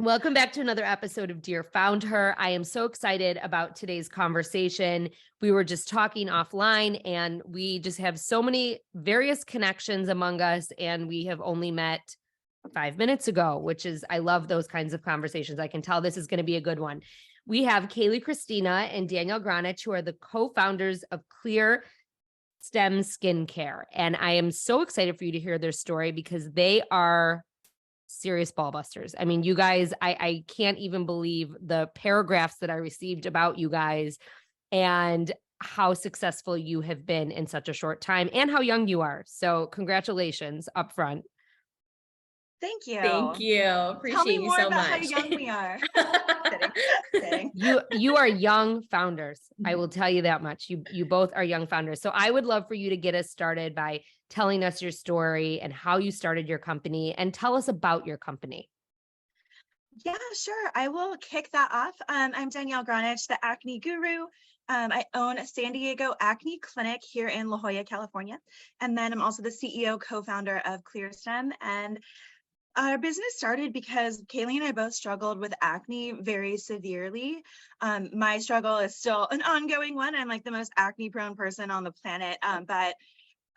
Welcome back to another episode of Dear Found Her. I am so excited about today's conversation. We were just talking offline and we just have so many various connections among us, and we have only met 5 minutes ago, which is, I love those kinds of conversations. I can tell this is going to be a good one. We have Kayleigh Christina and Danielle Gronich, who are the co-founders of CLEARSTEM Skincare. And I am so excited for you to hear their story because they are serious ball busters. I mean, you guys, I can't even believe the paragraphs that I received about you guys and how successful you have been in such a short time and how young you are. So congratulations up front. Thank you. Thank you. Tell me Appreciate you more so about how much. young we are. Kidding. You are young founders. I will tell you that much. You both are young founders. So I would love for you to get us started by telling us your story and how you started your company, and tell us about your company. Yeah, sure. I will kick that off. I'm Danielle Gronich, the acne guru. I own a San Diego acne clinic here in La Jolla, California. And then I'm also the CEO, co-founder of ClearStem. And our business started because Kayleigh and I both struggled with acne very severely. My struggle is still an ongoing one. I'm like the most acne prone person on the planet. But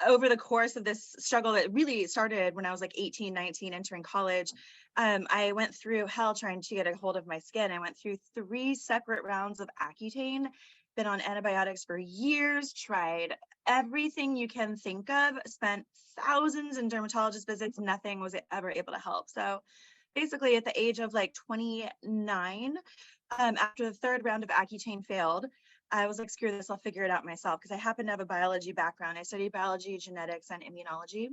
over the course of this struggle that really started when I was like 18, 19, entering college, I went through hell trying to get a hold of my skin. I went through 3 separate rounds of Accutane, been on antibiotics for years, tried everything you can think of, spent thousands in dermatologist visits, nothing was ever able to help. So basically at the age of like 29, after the 3rd round of Accutane failed, I was like, screw this, I'll figure it out myself, because I happen to have a biology background. I studied biology, genetics, and immunology.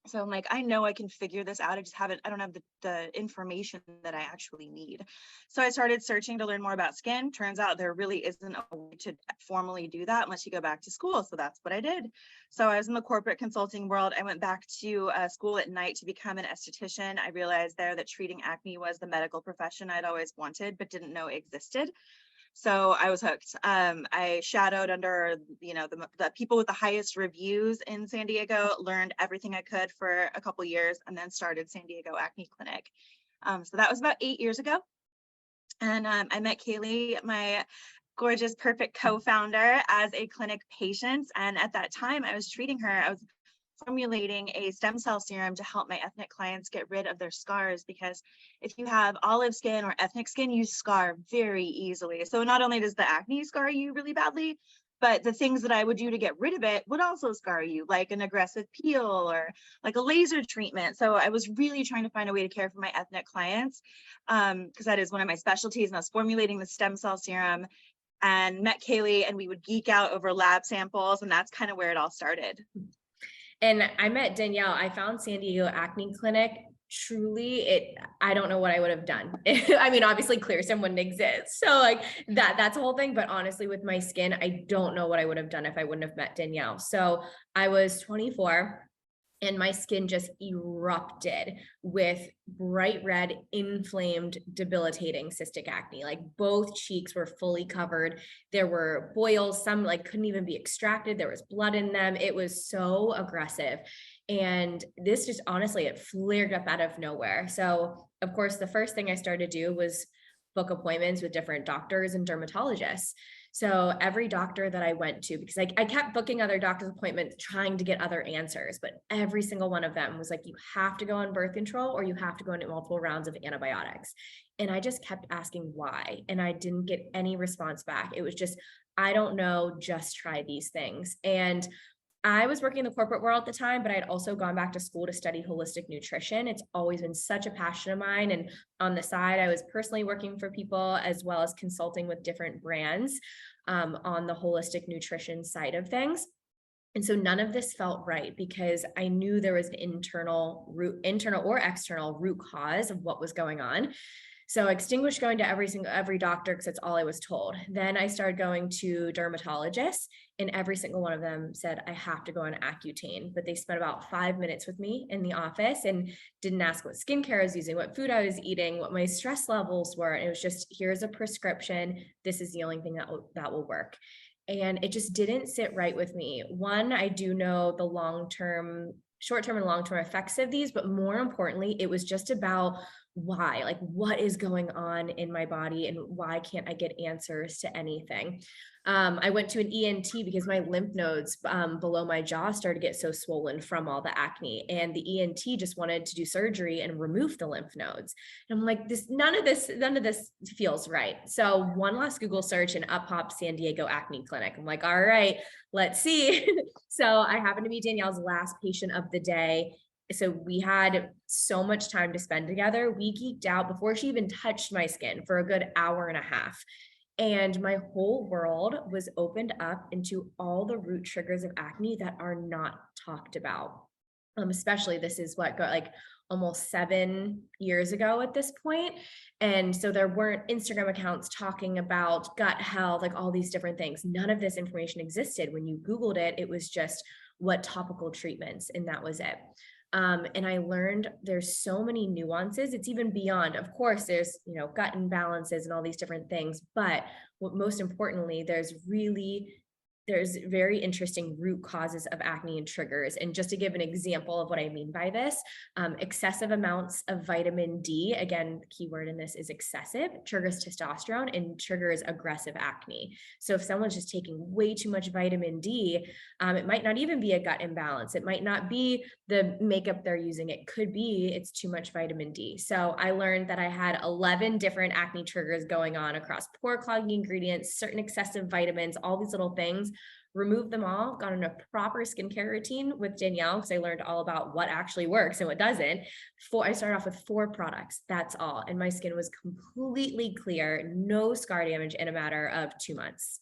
So I'm like, I know I can figure this out. I don't have the information that I actually need. So I started searching to learn more about skin. Turns out there really isn't a way to formally do that unless you go back to school. So that's what I did. So I was in the corporate consulting world. I went back to school at night to become an esthetician. I realized there that treating acne was the medical profession I'd always wanted, but didn't know existed. So I was hooked. I shadowed under, the people with the highest reviews in San Diego, learned everything I could for a couple years, and then started San Diego Acne Clinic. So that was about 8 years ago. And I met Kayleigh, my gorgeous, perfect co-founder, as a clinic patient. And at that time, I was treating her. I was formulating a stem cell serum to help my ethnic clients get rid of their scars, because if you have olive skin or ethnic skin, you scar very easily. So not only does the acne scar you really badly, but the things that I would do to get rid of it would also scar you, like an aggressive peel or like a laser treatment. So I was really trying to find a way to care for my ethnic clients, because that is one of my specialties. And I was formulating the stem cell serum and met Kayleigh, and we would geek out over lab samples. And that's kind of where it all started. And I met Danielle. I found San Diego Acne Clinic. Truly, I don't know what I would have done. I mean, obviously ClearStem wouldn't exist. So like that's a whole thing. But honestly, with my skin, I don't know what I would have done if I wouldn't have met Danielle. So I was 24 and my skin just erupted with bright red, inflamed, debilitating cystic acne. Like both cheeks were fully covered. There were boils, some like couldn't even be extracted. There was blood in them. It was so aggressive. And this just honestly, it flared up out of nowhere. So of course, the first thing I started to do was book appointments with different doctors and dermatologists. So every doctor that I went to, because I kept booking other doctor's appointments, trying to get other answers, but every single one of them was like, you have to go on birth control or you have to go into multiple rounds of antibiotics. And I just kept asking why. And I didn't get any response back. It was just, I don't know, just try these things. And I was working in the corporate world at the time, but I had also gone back to school to study holistic nutrition. It's always been such a passion of mine. And on the side, I was personally working for people as well as consulting with different brands on the holistic nutrition side of things. And so none of this felt right because I knew there was an internal or external root cause of what was going on. So I extinguished going to every doctor because that's all I was told. Then I started going to dermatologists, and every single one of them said, I have to go on Accutane. But they spent about 5 minutes with me in the office and didn't ask what skincare I was using, what food I was eating, what my stress levels were. And it was just, here's a prescription. This is the only thing that will work. And it just didn't sit right with me. One, I do know the short-term and long-term effects of these, but more importantly, it was just about why, like what is going on in my body and why can't I get answers to anything? I went to an ENT because my lymph nodes below my jaw started to get so swollen from all the acne, and the ENT just wanted to do surgery and remove the lymph nodes. And I'm like, none of this feels right. So one last Google search and up popped San Diego Acne Clinic. I'm like, all right, let's see. So I happened to be Danielle's last patient of the day. So we had so much time to spend together. We geeked out before she even touched my skin for a good hour and a half. And my whole world was opened up into all the root triggers of acne that are not talked about. Especially this is what got like almost 7 years ago at this point. And so there weren't Instagram accounts talking about gut health, like all these different things. None of this information existed. When you Googled it, it was just what topical treatments, and that was it. And I learned there's so many nuances. It's even beyond, of course, there's, gut imbalances and all these different things. But what most importantly, there's very interesting root causes of acne and triggers. And just to give an example of what I mean by this, excessive amounts of vitamin D, again, the key word in this is excessive, triggers testosterone and triggers aggressive acne. So if someone's just taking way too much vitamin D, it might not even be a gut imbalance. It might not be the makeup they're using. It could be it's too much vitamin D. So I learned that I had 11 different acne triggers going on across pore clogging ingredients, certain excessive vitamins, all these little things. Removed them all, got on a proper skincare routine with Danielle because I learned all about what actually works and what doesn't. I started off with 4 products, that's all. And my skin was completely clear, no scar damage in a matter of 2 months.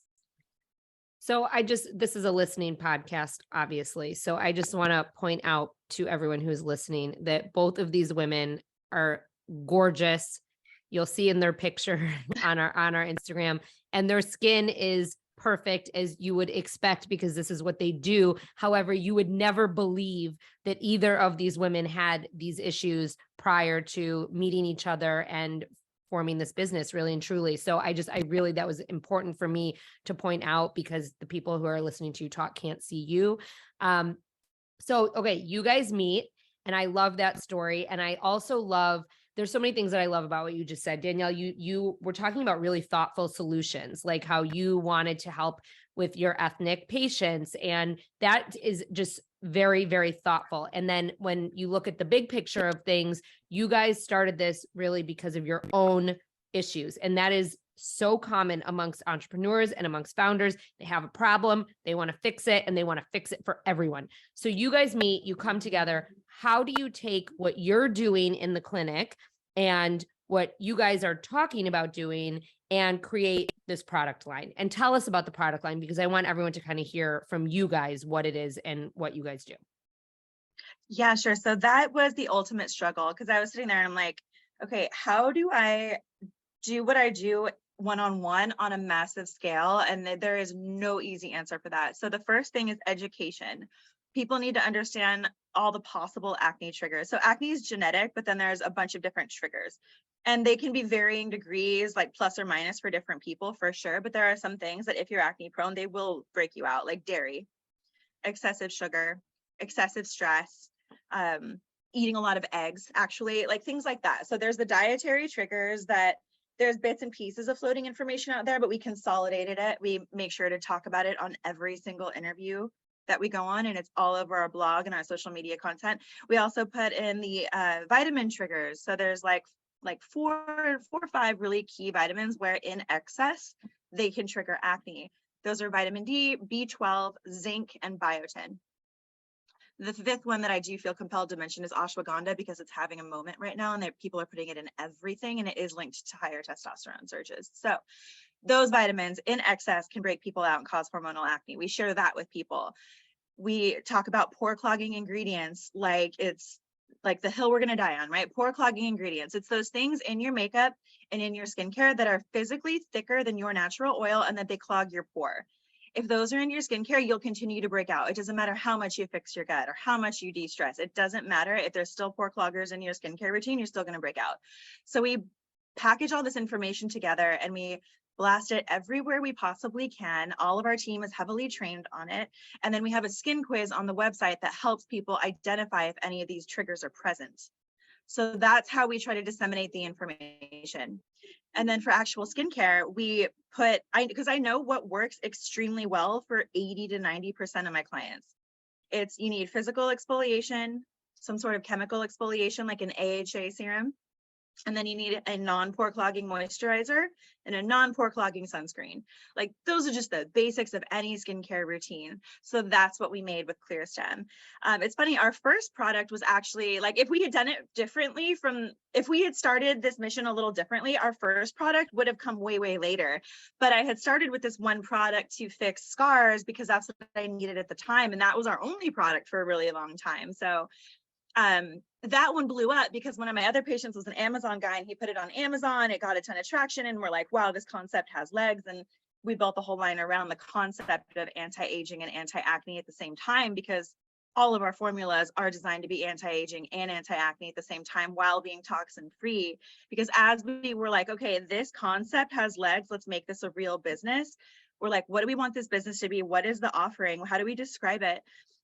So this is a listening podcast, obviously. So I just want to point out to everyone who's listening that both of these women are gorgeous. You'll see in their picture on our Instagram, and their skin is perfect as you would expect because this is what they do. However, you would never believe that either of these women had these issues prior to meeting each other and forming this business, really and truly. So that was important for me to point out because the people who are listening to you talk can't see you. Okay, you guys meet, and I love that story. And I also love, there's so many things that I love about what you just said, Danielle. You were talking about really thoughtful solutions, like how you wanted to help with your ethnic patients. And that is just very, very thoughtful. And then when you look at the big picture of things, you guys started this really because of your own issues. And that is so common amongst entrepreneurs and amongst founders. They have a problem, they want to fix it, and they want to fix it for everyone. So you guys meet, you come together. How do you take what you're doing in the clinic and what you guys are talking about doing and create this product line? And tell us about the product line, because I want everyone to kind of hear from you guys what it is and what you guys do. Yeah, sure. So that was the ultimate struggle because I was sitting there and I'm like, okay, how do I do what I do one-on-one on a massive scale? And there is no easy answer for that. So the first thing is education. People need to understand all the possible acne triggers. So acne is genetic, but then there's a bunch of different triggers. And they can be varying degrees, like plus or minus for different people for sure. But there are some things that if you're acne prone, they will break you out, like dairy, excessive sugar, excessive stress, eating a lot of eggs, actually, like things like that. So there's the dietary triggers that there's bits and pieces of floating information out there, but we consolidated it. We make sure to talk about it on every single interview that we go on, and it's all over our blog and our social media content. We also put in the vitamin triggers. So there's like four or five really key vitamins where in excess, they can trigger acne. Those are vitamin D, B12, zinc, and biotin. The fifth one that I do feel compelled to mention is ashwagandha because it's having a moment right now and that people are putting it in everything, and it is linked to higher testosterone surges. So those vitamins in excess can break people out and cause hormonal acne. We share that with people. We talk about pore clogging ingredients like it's like the hill we're going to die on, right? Pore clogging ingredients. It's those things in your makeup and in your skincare that are physically thicker than your natural oil and that they clog your pore. If those are in your skincare, you'll continue to break out. It doesn't matter how much you fix your gut or how much you de-stress. It doesn't matter if there's still pore cloggers in your skincare routine, you're still going to break out. So we package all this information together and we blast it everywhere we possibly can. All of our team is heavily trained on it. And then we have a skin quiz on the website that helps people identify if any of these triggers are present. So that's how we try to disseminate the information. And then for actual skincare, we put, because I know what works extremely well for 80 to 90% of my clients. It's, you need physical exfoliation, some sort of chemical exfoliation, like an AHA serum. And then you need a non-pore clogging moisturizer and a non-pore clogging sunscreen. Like those are just the basics of any skincare routine. So that's what we made with ClearStem. It's funny, our first product was actually like, if we had done it differently if we had started this mission a little differently, our first product would have come way, way later. But I had started with this one product to fix scars because that's what I needed at the time. And that was our only product for a really long time. So that one blew up because one of my other patients was an Amazon guy and he put it on Amazon. It got a ton of traction and we're like, wow, this concept has legs. And we built the whole line around the concept of anti-aging and anti-acne at the same time, because all of our formulas are designed to be anti-aging and anti-acne at the same time while being toxin free. Because as we were like, okay, this concept has legs, let's make this a real business. We're like, what do we want this business to be? What is the offering? How do we describe it?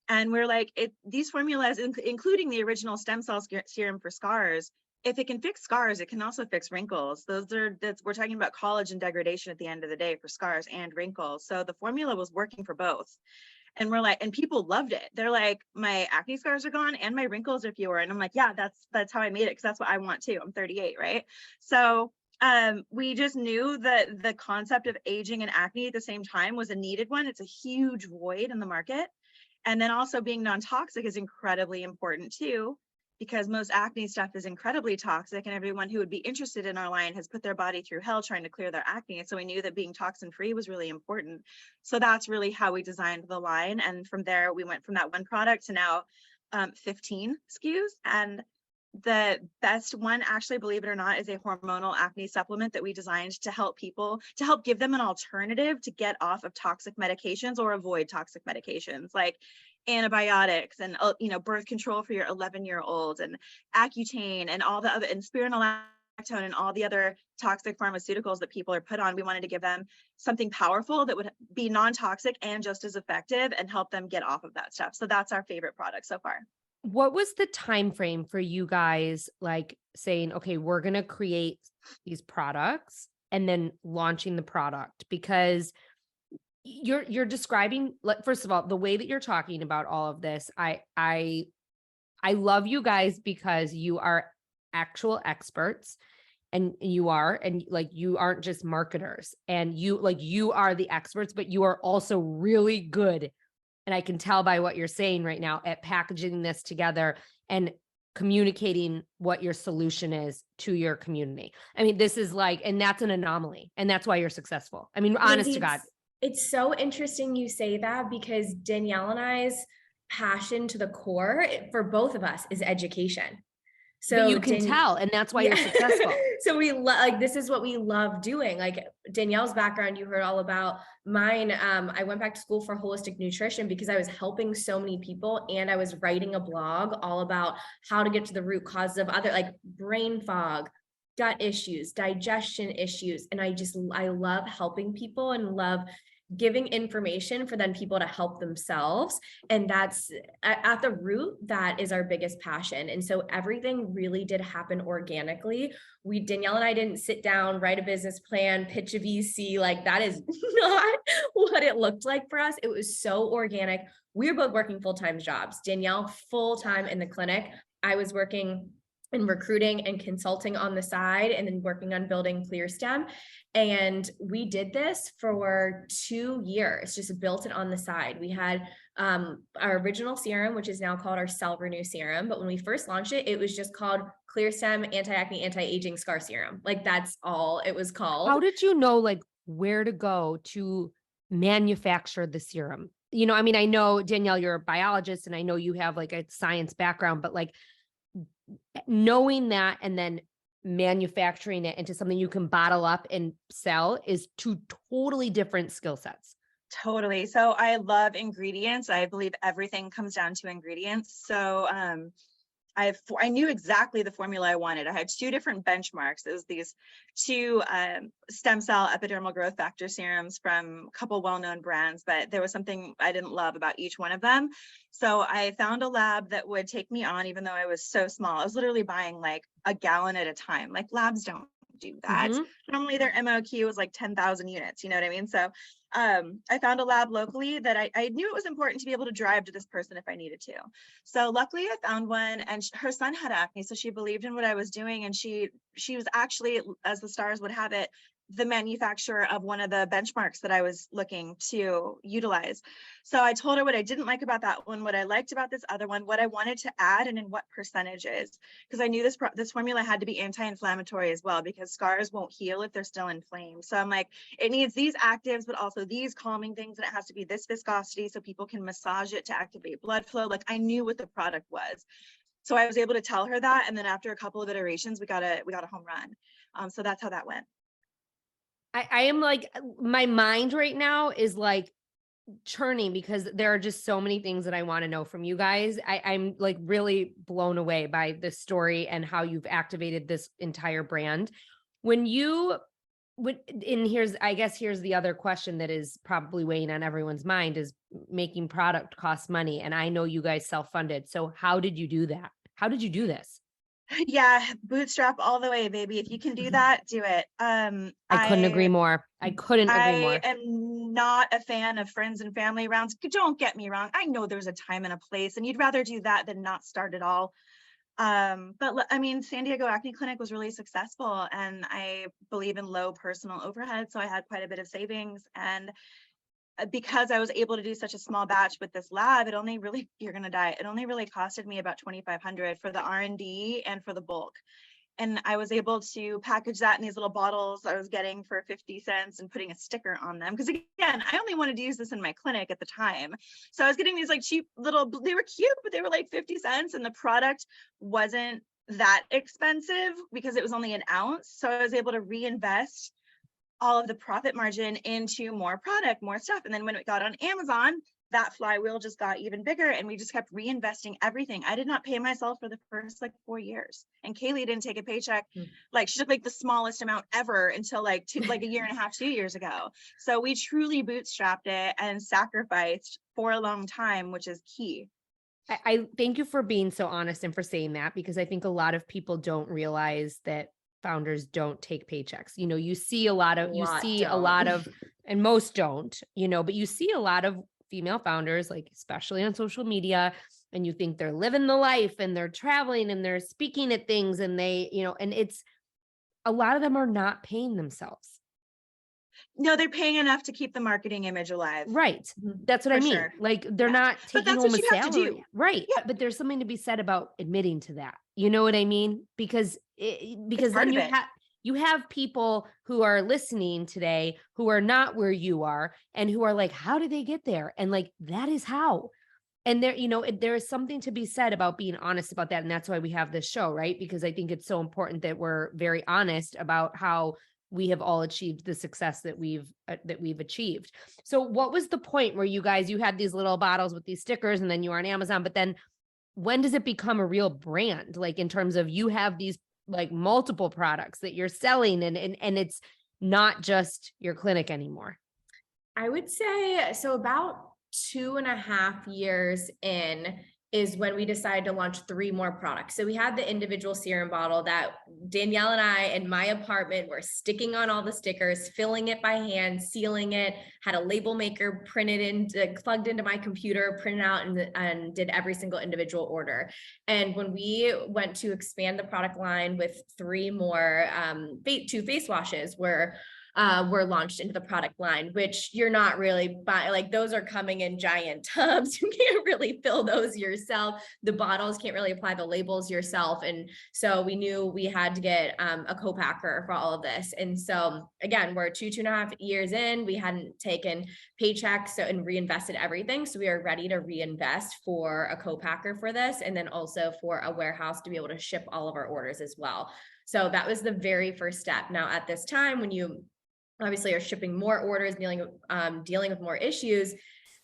And we're like, these formulas, including the original stem cell serum for scars, if it can fix scars, it can also fix wrinkles. We're talking about collagen degradation at the end of the day for scars and wrinkles. So the formula was working for both. And we're like, and people loved it. They're like, my acne scars are gone and my wrinkles are fewer. And I'm like, yeah, that's how I made it, because that's what I want too. I'm 38, right? So we just knew that the concept of aging and acne at the same time was a needed one. It's a huge void in the market. And then also being non-toxic is incredibly important too, because most acne stuff is incredibly toxic, and everyone who would be interested in our line has put their body through hell trying to clear their acne. So we knew that being toxin free was really important. So that's really how we designed the line. And from there, we went from that one product to now 15 SKUs. And the best one, actually, believe it or not, is a hormonal acne supplement that we designed to help people, to help give them an alternative to get off of toxic medications or avoid toxic medications like antibiotics and birth control for your 11-year-old and Accutane and all the other, and spironolactone and all the other toxic pharmaceuticals that people are put on. We wanted to give them something powerful that would be non-toxic and just as effective and help them get off of that stuff. So that's our favorite product so far. What was the time frame for you guys, like saying, okay, we're going to create these products and then launching the product? Because you're describing, like, first of all, the way that you're talking about all of this, I love you guys because you are actual experts, and you aren't just marketers, and you are the experts, but you are also really good. And I can tell by what you're saying right now at packaging this together and communicating what your solution is to your community. I mean, this is like, and that's an anomaly, and that's why you're successful. I mean, honest to God. It's so interesting you say that, because Danielle and I's passion to the core for both of us is education. So but you can tell, and that's why you're successful. So we this is what we love doing. Like Danielle's background, you heard all about. Mine, I went back to school for holistic nutrition because I was helping so many people, and I was writing a blog all about how to get to the root causes of other, like brain fog, gut issues, digestion issues. And I love helping people and love giving information for then people to help themselves. And that's at the root, that is our biggest passion. And so everything really did happen organically. Danielle and I didn't sit down, write a business plan, pitch a VC. Like that is not what it looked like for us. It was so organic. We were both working full-time jobs. Danielle full-time in the clinic. I was working in recruiting and consulting on the side, and then working on building ClearStem. And we did this for 2 years, just built it on the side. We had our original serum, which is now called our Cell Renew Serum. But when we first launched it, it was just called ClearStem Anti-Acne, Anti-Aging Scar Serum. Like that's all it was called. How did you know like where to go to manufacture the serum? I mean, I know, Danielle, you're a biologist, and I know you have like a science background, but like knowing that and then manufacturing it into something you can bottle up and sell is two totally different skill sets. Totally. So I love ingredients. I believe everything comes down to ingredients. So I knew exactly the formula I wanted. I had 2 different benchmarks. It was these 2 stem cell epidermal growth factor serums from a couple well-known brands, but there was something I didn't love about each one of them. So I found a lab that would take me on, even though I was so small. I was literally buying like a gallon at a time. Like labs don't do that. Normally their MOQ was like 10,000 units, you know what I mean? So I found a lab locally that I knew it was important to be able to drive to this person if I needed to. So luckily I found one, and her son had acne, so she believed in what I was doing, and she was actually, as the stars would have it, the manufacturer of one of the benchmarks that I was looking to utilize. So I told her what I didn't like about that one, what I liked about this other one, what I wanted to add, and in what percentages, because I knew this formula had to be anti-inflammatory as well, because scars won't heal if they're still inflamed. So I'm like, it needs these actives, but also these calming things, and it has to be this viscosity so people can massage it to activate blood flow. Like I knew what the product was. So I was able to tell her that, and then after a couple of iterations, we got a home run. So that's how that went. I am like, my mind right now is like churning because there are just so many things that I want to know from you guys. I'm like really blown away by this story and how you've activated this entire brand. And here's the other question that is probably weighing on everyone's mind is making product costs money. And I know you guys self-funded. So how did you do that? How did you do this? Yeah, bootstrap all the way, baby. If you can do that, do it. I couldn't agree more. I couldn't agree more. I am not a fan of friends and family rounds. Don't get me wrong. I know there's a time and a place, and you'd rather do that than not start at all. But I mean, San Diego Acne Clinic was really successful, and I believe in low personal overhead. So I had quite a bit of savings, and because I was able to do such a small batch with this lab, you're gonna die. It only really costed me about $2,500 for the R&D and for the bulk. And I was able to package that in these little bottles I was getting for 50 cents and putting a sticker on them. Because again, I only wanted to use this in my clinic at the time. So I was getting these like cheap little, they were cute, but they were like 50 cents, and the product wasn't that expensive because it was only an ounce. So I was able to reinvest all of the profit margin into more product, more stuff. And then when it got on Amazon, that flywheel just got even bigger, and we just kept reinvesting everything. I did not pay myself for the first like 4 years, and Kayleigh didn't take a paycheck. Like she took like the smallest amount ever until like a year and a half, 2 years ago. So we truly bootstrapped it and sacrificed for a long time, which is key. I thank you for being so honest and for saying that, because I think a lot of people don't realize that founders don't take paychecks. You see a lot of, and most don't, but you see a lot of female founders, like especially on social media, and you think they're living the life and they're traveling and they're speaking at things, and they, and it's, a lot of them are not paying themselves. No, they're paying enough to keep the marketing image alive. Right. That's what I mean. Sure. Like they're not taking home a salary. Right. Yeah. But there's something to be said about admitting to that. You know what I mean? Because then you have people who are listening today who are not where you are and who are like, how did they get there? And like, that is how. And there is something to be said about being honest about that. And that's why we have this show, right? Because I think it's so important that we're very honest about how we have all achieved the success that we've achieved. So what was the point where you had these little bottles with these stickers, and then you were on Amazon, but then when does it become a real brand? Like in terms of you have these like multiple products that you're selling, and it's not just your clinic anymore? I would say, so about 2.5 years in is when we decided to launch 3 more products. So we had the individual serum bottle that Danielle and I in my apartment were sticking on all the stickers, filling it by hand, sealing it, had a label maker plugged into my computer, printed out, and did every single individual order. And when we went to expand the product line with 3 more, 2 face washes were launched into the product line, which you're not really buying, like those are coming in giant tubs. You can't really fill those yourself. The bottles can't really apply the labels yourself. And so we knew we had to get a co-packer for all of this. And so again, we're 2.5 years in, we hadn't taken paychecks and reinvested everything. So we are ready to reinvest for a co-packer for this. And then also for a warehouse to be able to ship all of our orders as well. So that was the very first step. Now at this time, when you obviously are shipping more orders, dealing with more issues,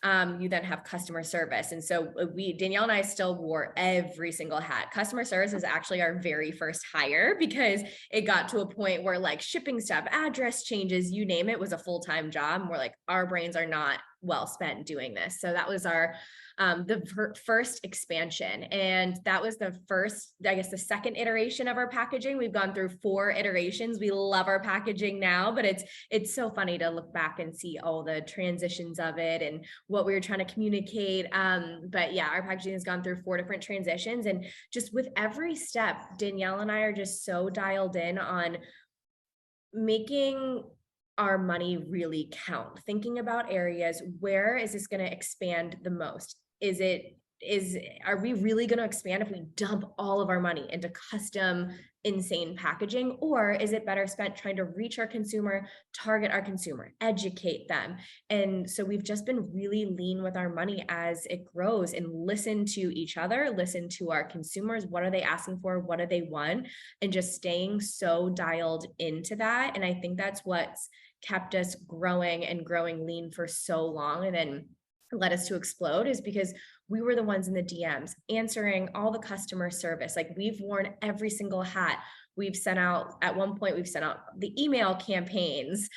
You then have customer service. And so Danielle and I still wore every single hat. Customer service is actually our very first hire because it got to a point where like shipping stuff, address changes, you name it, was a full-time job. And we're like, our brains are not well spent doing this. So that was our first expansion. And that was the first, I guess, the second iteration of our packaging. We've gone through 4 iterations. We love our packaging now, but it's so funny to look back and see all the transitions of it and what we were trying to communicate. But yeah, our packaging has gone through 4 different transitions. And just with every step, Danielle and I are just so dialed in on making our money really count, thinking about areas, where is this going to expand the most? Are we really going to expand if we dump all of our money into custom insane packaging, or is it better spent trying to reach our consumer, target our consumer, educate them? And so we've just been really lean with our money as it grows and listen to each other, listen to our consumers. What are they asking for? What do they want? And just staying so dialed into that. And I think that's what's kept us growing and growing lean for so long. And then led us to explode is because we were the ones in the DMs answering all the customer service. Like we've worn every single hat. We've sent out, at one point, we've sent out the email campaigns,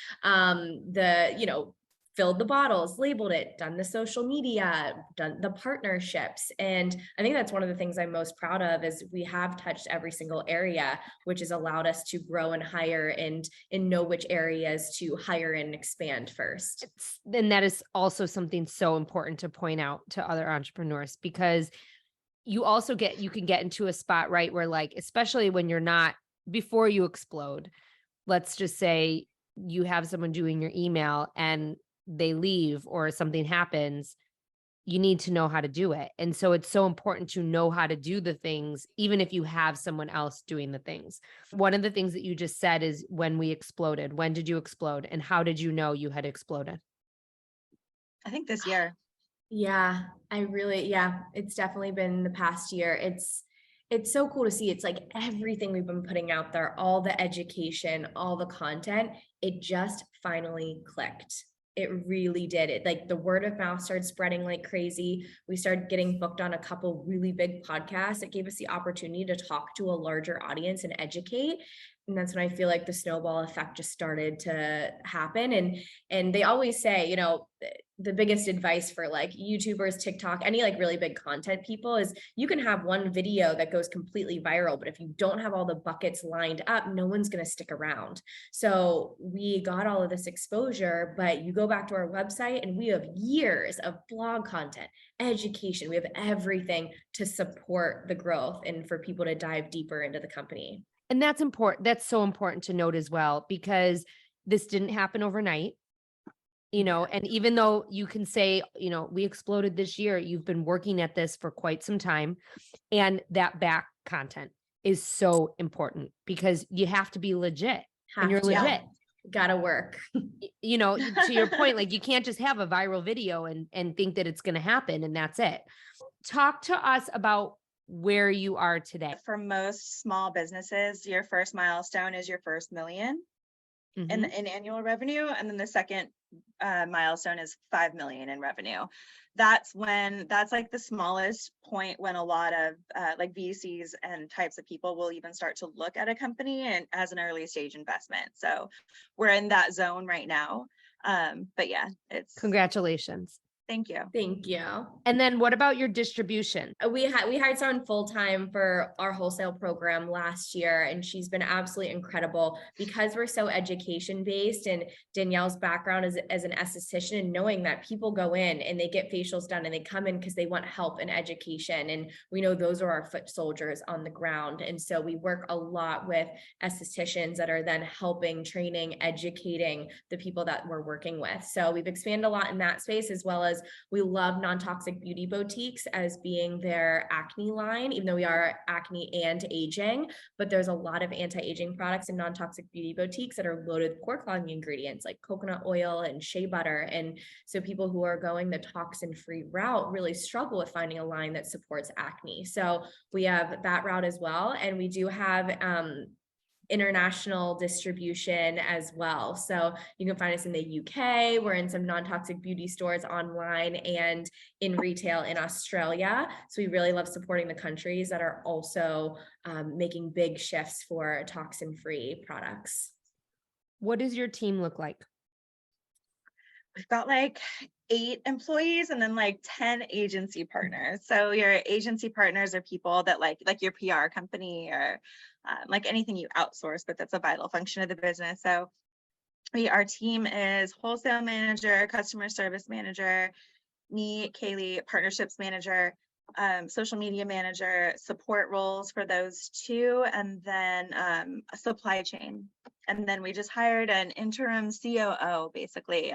filled the bottles, labeled it, done the social media, done the partnerships. And I think that's one of the things I'm most proud of is we have touched every single area, which has allowed us to grow and hire and know which areas to hire and expand first. And that is also something so important to point out to other entrepreneurs, because you can get into a spot, right, where like, especially when you're not, before you explode, let's just say you have someone doing your email and they leave or something happens, you need to know how to do it. And so it's so important to know how to do the things, even if you have someone else doing the things. One of the things that you just said is when we exploded. When did you explode? And how did you know you had exploded? I think this year. Yeah, it's definitely been the past year. It's so cool to see. It's like everything we've been putting out there, all the education, all the content, it just finally clicked. It really did. It like the word of mouth started spreading like crazy. We started getting booked on a couple really big podcasts. It gave us the opportunity to talk to a larger audience and educate. And that's when I feel like the snowball effect just started to happen. And they always say, the biggest advice for like YouTubers, TikTok, any like really big content people is you can have one video that goes completely viral, but if you don't have all the buckets lined up, no one's going to stick around. So we got all of this exposure, but you go back to our website and we have years of blog content, education. We have everything to support the growth and for people to dive deeper into the company. And that's important. That's so important to note as well, because this didn't happen overnight. And even though you can say, we exploded this year, you've been working at this for quite some time. And that back content is so important because you have to be legit. And you're legit. Gotta work. To your point, like you can't just have a viral video and think that it's going to happen and that's it. Talk to us about where you are today. For most small businesses, your first milestone is your first million in annual revenue. And then the second milestone is 5 million in revenue. That's like the smallest point when a lot of like VCs and types of people will even start to look at a company and as an early stage investment. So we're in that zone right now. But yeah, Congratulations. Thank you. Thank you. And then what about your distribution? We hired someone full-time for our wholesale program last year, and she's been absolutely incredible because we're so education-based, and Danielle's background as an esthetician, and knowing that people go in and they get facials done and they come in because they want help and education. And we know those are our foot soldiers on the ground. And so we work a lot with estheticians that are then helping, training, educating the people that we're working with. So we've expanded a lot in that space, as well as we love non-toxic beauty boutiques as being their acne line, even though we are acne and aging, but there's a lot of anti-aging products in non-toxic beauty boutiques that are loaded with pore clogging ingredients like coconut oil and shea butter. And so people who are going the toxin-free route really struggle with finding a line that supports acne. So we have that route as well. And we do have international distribution as well. So you can find us in the UK. We're in some non-toxic beauty stores online and in retail in Australia. So we really love supporting the countries that are also making big shifts for toxin-free products. What does your team look like? We've got like 8 employees and then like 10 agency partners. So your agency partners are people that like your PR company or like anything you outsource, but that's a vital function of the business. So our team is wholesale manager, customer service manager, me, Kayleigh, partnerships manager, social media manager, support roles for those 2, and then a supply chain. And then we just hired an interim COO, basically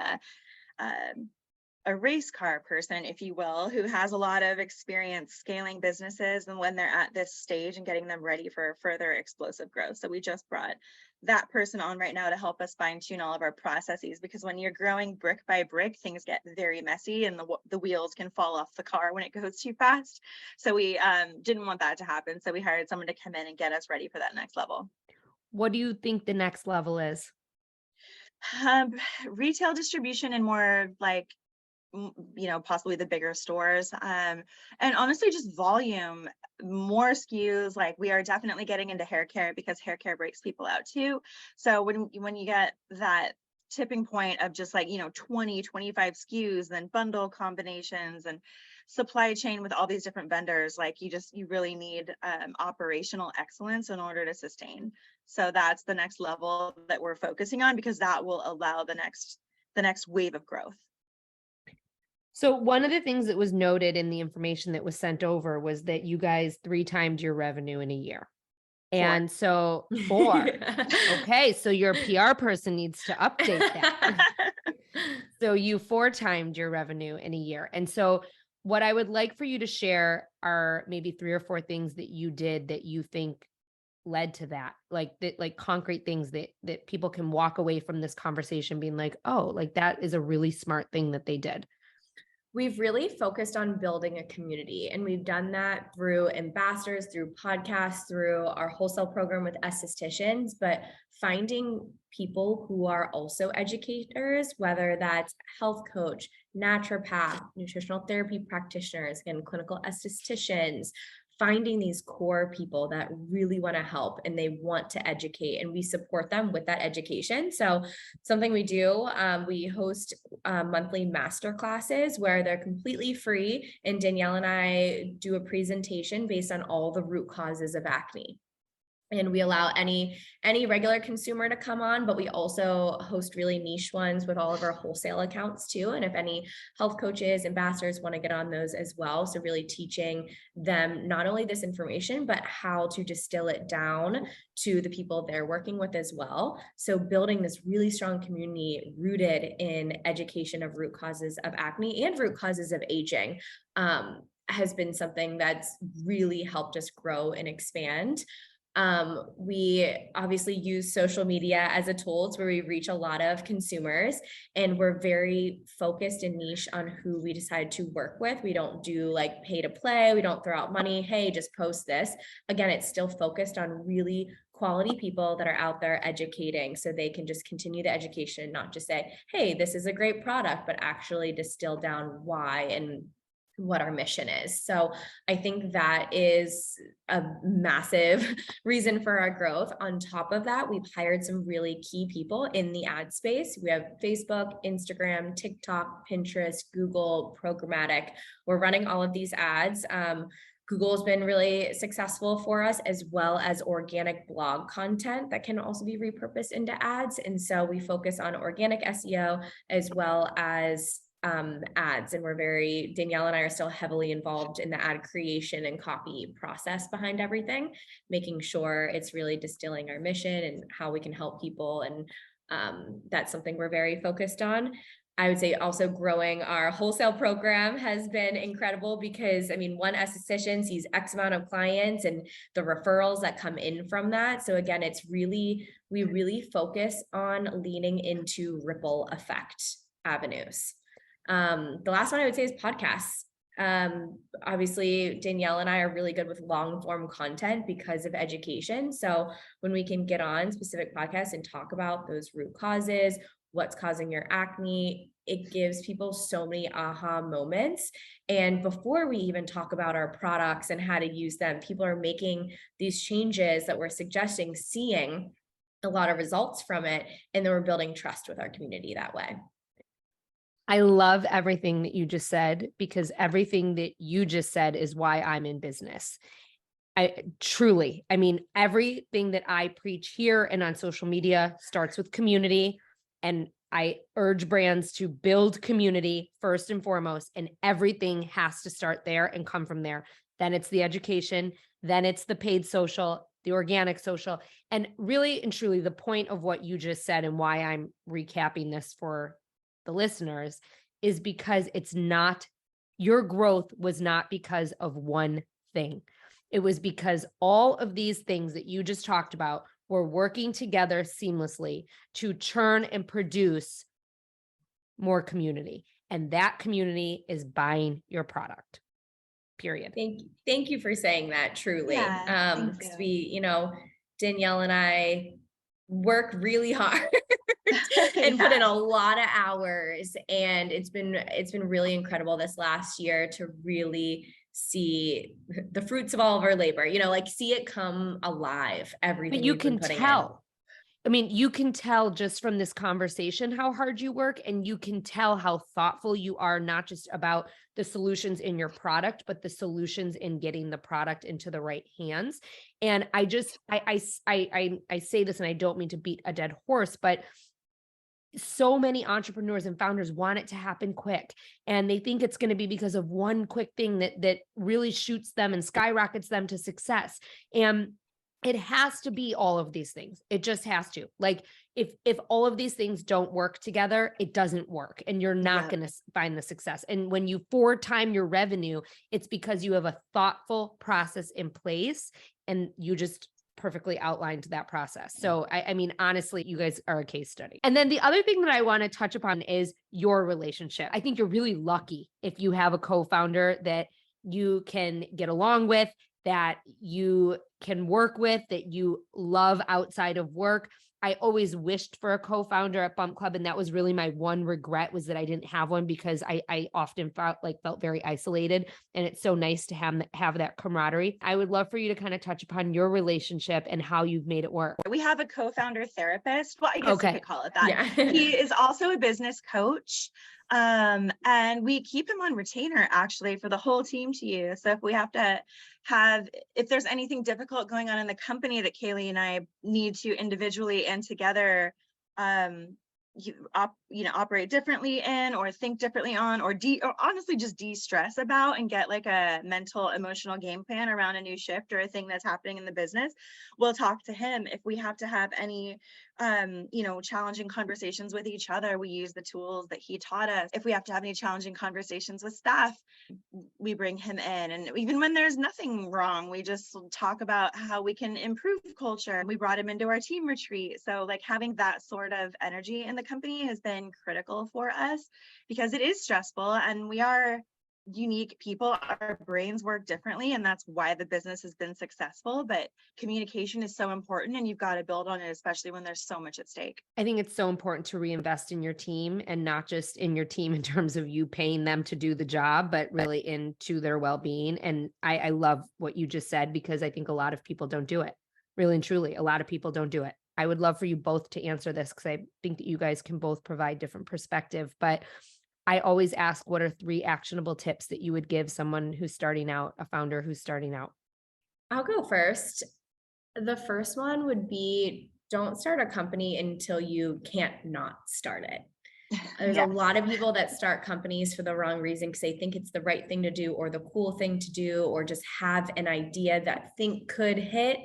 a race car person, if you will, who has a lot of experience scaling businesses and when they're at this stage and getting them ready for further explosive growth. So we just brought that person on right now to help us fine tune all of our processes, because when you're growing brick by brick, things get very messy and the wheels can fall off the car when it goes too fast. So we didn't want that to happen. So we hired someone to come in and get us ready for that next level. What do you think the next level is? Retail distribution and more like, possibly the bigger stores, and honestly just volume, more SKUs. Like we are definitely getting into hair care because hair care breaks people out too. So when you get that tipping point of just like 20, 25 SKUs, then bundle combinations and supply chain with all these different vendors, like you really need operational excellence in order to sustain. So that's the next level that we're focusing on, because that will allow the next wave of growth. So one of the things that was noted in the information that was sent over was that you guys 3 times your revenue in a year. 4. And so 4. Okay. So your PR person needs to update that. So you 4 times your revenue in a year. And so what I would like for you to share are maybe 3 or 4 things that you did that you think led to that, like concrete things that people can walk away from this conversation being like, oh, like that is a really smart thing that they did. We've really focused on building a community, and we've done that through ambassadors, through podcasts, through our wholesale program with estheticians, but finding people who are also educators, whether that's health coach, naturopath, nutritional therapy practitioners, and clinical estheticians, finding these core people that really want to help and they want to educate, and we support them with that education. So something we do, we host monthly master classes where they're completely free, and Danielle and I do a presentation based on all the root causes of acne. And we allow any regular consumer to come on, but we also host really niche ones with all of our wholesale accounts too. And if any health coaches, ambassadors want to get on those as well. So really teaching them not only this information, but how to distill it down to the people they're working with as well. So building this really strong community rooted in education of root causes of acne and root causes of aging has been something that's really helped us grow and expand. We obviously use social media as a tool where we reach a lot of consumers, and we're very focused and niche on who we decide to work with. We don't do like pay to play. We don't throw out money. Hey, just post this. Again, it's still focused on really quality people that are out there educating, so they can just continue the education, not just say, hey, this is a great product, but actually distill down why and what our mission is. So I think that is a massive reason for our growth. On top of that, we've hired some really key people in the ad space. We have Facebook, Instagram, TikTok, Pinterest, Google, programmatic. We're running all of these ads. Google has been really successful for us, as well as organic blog content that can also be repurposed into ads. And so we focus on organic SEO as well as ads. And Danielle and I are still heavily involved in the ad creation and copy process behind everything, making sure it's really distilling our mission and how we can help people. And that's something we're very focused on. I would say also growing our wholesale program has been incredible, because one esthetician sees X amount of clients and the referrals that come in from that. So again, we really focus on leaning into ripple effect avenues. The last one I would say is podcasts. Obviously Danielle and I are really good with long form content because of education. So when we can get on specific podcasts and talk about those root causes, what's causing your acne, it gives people so many aha moments. And before we even talk about our products and how to use them, people are making these changes that we're suggesting, seeing a lot of results from it. And then we're building trust with our community that way. I love everything that you just said, because everything that you just said is why I'm in business. I mean, everything that I preach here and on social media starts with community. And I urge brands to build community first and foremost, and everything has to start there and come from there. Then it's the education, then it's the paid social, the organic social. And really and truly, the point of what you just said and why I'm recapping this for the listeners is because it's not, your growth was not because of one thing. It was because all of these things that you just talked about were working together seamlessly to churn and produce more community. And that community is buying your product, period. Thank you for saying that, truly. Yeah, thank Because you. we, Danielle and I work really hard and put in a lot of hours, and it's been really incredible this last year to really see the fruits of all of our labor, like see it come alive, everything But you we've been can putting tell. I mean, you can tell just from this conversation how hard you work, and you can tell how thoughtful you are, not just about the solutions in your product, but the solutions in getting the product into the right hands. And I say this, and I don't mean to beat a dead horse, but so many entrepreneurs and founders want it to happen quick, and they think it's going to be because of one quick thing that really shoots them and skyrockets them to success. And it has to be all of these things. It just has to. Like, if all of these things don't work together, it doesn't work, and you're not going to find the success. And when you 4x your revenue, it's because you have a thoughtful process in place, and you just perfectly outlined that process. So I mean, honestly, you guys are a case study. And then the other thing that I want to touch upon is your relationship. I think you're really lucky if you have a co-founder that you can get along with, that you can work with, that you love outside of work. I always wished for a co-founder at Bump Club, and that was really my one regret, was that I didn't have one, because I often felt very isolated, and it's so nice to have that camaraderie. I would love for you to kind of touch upon your relationship and how you've made it work. We have a co-founder therapist. Well, I guess you could call it that. Yeah. He is also a business coach. And we keep him on retainer actually for the whole team to use. So if we have to if there's anything difficult going on in the company that Kayleigh and I need to individually and together, operate differently in, or think differently on, or honestly just de-stress about, and get like a mental, emotional game plan around a new shift or a thing that's happening in the business, we'll talk to him. If we have to have any challenging conversations with each other, we use the tools that he taught us. If we have to have any challenging conversations with staff, we bring him in. And even when there's nothing wrong, we just talk about how we can improve culture. We brought him into our team retreat. So like having that sort of energy in the company has been critical for us, because it is stressful and we are unique people. Our brains work differently, and that's why the business has been successful. But communication is so important, and you've got to build on it, especially when there's so much at stake. I think it's so important to reinvest in your team, and not just in your team in terms of you paying them to do the job, but really into their well-being. And I love what you just said, because I think a lot of people don't do it. Really and truly, a lot of people don't do it. I would love for you both to answer this, because I think that you guys can both provide different perspective. But I always ask, what are 3 actionable tips that you would give someone who's starting out, a founder who's starting out? I'll go first. The first one would be, don't start a company until you can't not start it. There's a lot of people that start companies for the wrong reason, because they think it's the right thing to do, or the cool thing to do, or just have an idea that could hit.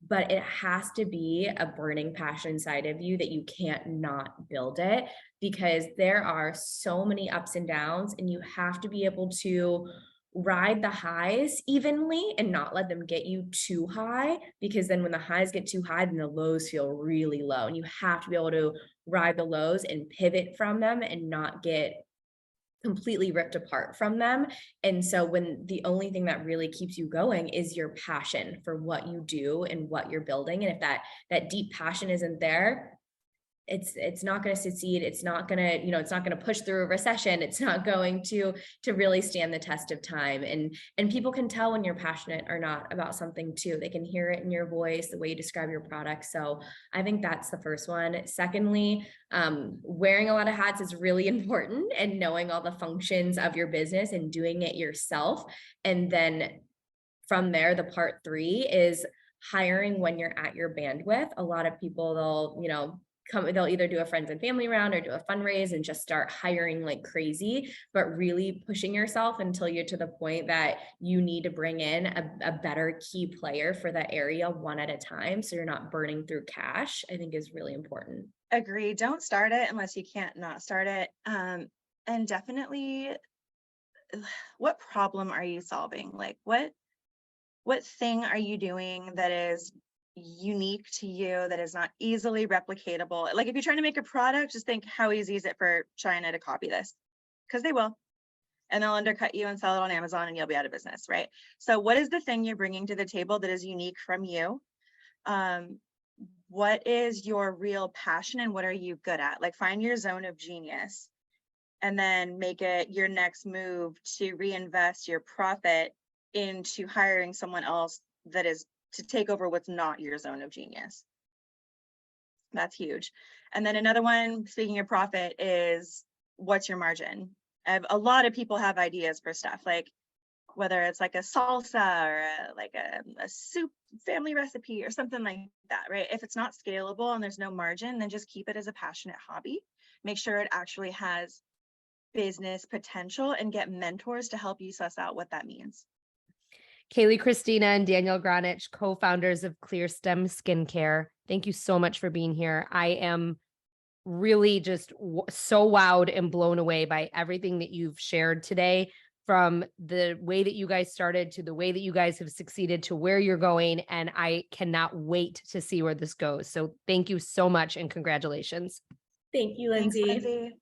But it has to be a burning passion inside of you that you can't not build it, because there are so many ups and downs, and you have to be able to ride the highs evenly and not let them get you too high, because then when the highs get too high, then the lows feel really low, and you have to be able to ride the lows and pivot from them and not get completely ripped apart from them. And so when the only thing that really keeps you going is your passion for what you do and what you're building, and if that deep passion isn't there, it's not going to succeed. It's not going to, it's not going to push through a recession. It's not going to really stand the test of time. And people can tell when you're passionate or not about something too. They can hear it in your voice, the way you describe your product. So I think that's the first one. Secondly, wearing a lot of hats is really important, and knowing all the functions of your business and doing it yourself. And then from there, the part 3 is hiring when you're at your bandwidth. A lot of people, they'll either do a friends and family round or do a fundraise and just start hiring like crazy, but really pushing yourself until you're to the point that you need to bring in a better key player for that area one at a time, so you're not burning through cash, I think is really important. Agree. Don't start it unless you can't not start it. And definitely, what problem are you solving? Like what thing are you doing that is unique to you, that is not easily replicatable? Like if you're trying to make a product, just think, how easy is it for China to copy this? Because they will, and they'll undercut you and sell it on Amazon and you'll be out of business, right? So what is the thing you're bringing to the table that is unique from you? What is your real passion and what are you good at? Like find your zone of genius and then make it your next move to reinvest your profit into hiring someone else that is to take over what's not your zone of genius. That's huge. And then another one, speaking of profit, is what's your margin? A lot of people have ideas for stuff, like whether it's like a salsa or a soup family recipe or something like that, right? If it's not scalable and there's no margin, then just keep it as a passionate hobby. Make sure it actually has business potential and get mentors to help you suss out what that means. Kayleigh Christina and Danielle Gronich, co-founders of ClearSTEM Skincare. Thank you so much for being here. I am really just so wowed and blown away by everything that you've shared today, from the way that you guys started to the way that you guys have succeeded to where you're going. And I cannot wait to see where this goes. So thank you so much and congratulations. Thank you, Lindsay. Thanks, Lindsay.